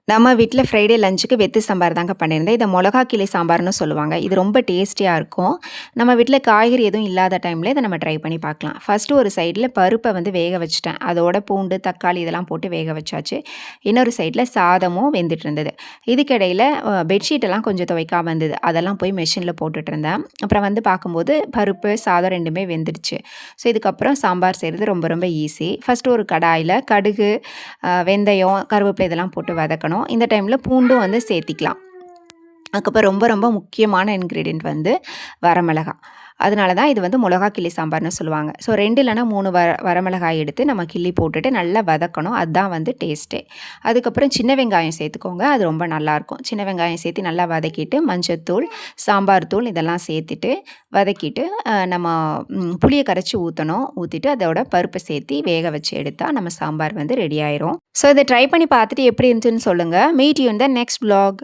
நம்ம வீட்ல ஃப்ரைடே லஞ்சுக்கு வெத்து சாம்பார் தாங்க பண்ணியிருந்தேன். இத மொளகா கிள்ளி சாம்பார்ன்னு சொல்லுவாங்க. இது ரொம்ப டேஸ்டியா இருக்கும். நம்ம வீட்ல காய்கறி எதுவும் இல்லாத டைம்ல இத நம்ம ட்ரை பண்ணி பார்க்கலாம். ஃபர்ஸ்ட்டு ஒரு சைடுல பருப்ப வந்து வேக வச்சுட்டேன். அதோட பூண்டு, தக்காளி இதெல்லாம் போட்டு வேக வச்சாச்சு. இன்னொரு சைடுல சாதமும் வெந்துட்டு இருந்தது. இதுக்கிடையில பெட்ஷீட்டெல்லாம் கொஞ்சம் துவைக்காம இருந்தது. அதெல்லாம் போய் மெஷின்ல போட்டுட்டு இருந்தேன். அப்புறம் வந்து பார்க்கும்போது பருப்பு, சாதம் 2மே வெந்துடுச்சு. ஸோ இதுக்கப்புறம் சாம்பார் செய்றது ரொம்ப ரொம்ப ஈஸி. ஃபர்ஸ்ட்டு ஒரு கடாயில கடுகு, வெந்தயம், கருவேப்பிலை இதெல்லாம் போட்டு வதக்கணும். இந்த டைமில் பூண்டும் வந்து சேர்த்திக்கலாம். அதுக்கப்புறம் ரொம்ப ரொம்ப முக்கியமான இன்க்ரீடியன்ட் வந்து வரமிளகா. அதனால தான் இது வந்து மிளகா கிள்ளி சாம்பார்னு சொல்லுவாங்க. ஸோ 2 இல்லைனா 3 வரமிளகாய் எடுத்து நம்ம கிள்ளி போட்டுட்டு நல்லா வதக்கணும். அதுதான் வந்து டேஸ்ட்டே. அதுக்கப்புறம் சின்ன வெங்காயம் சேர்த்துக்கோங்க. அது ரொம்ப நல்லாயிருக்கும். சின்ன வெங்காயம் சேர்த்து நல்லா வதக்கிட்டு மஞ்சத்தூள், சாம்பார் தூள் இதெல்லாம் சேர்த்துட்டு வதக்கிட்டு நம்ம புளியை கரைச்சி ஊற்றணும். ஊற்றிட்டு அதோட பருப்பை சேர்த்து வேக வச்சு எடுத்தால் நம்ம சாம்பார் வந்து ரெடி ஆயிரும். ஸோ இதை ட்ரை பண்ணி பார்த்துட்டு எப்படி இருந்துச்சுன்னு சொல்லுங்கள். Meet you in the next vlog.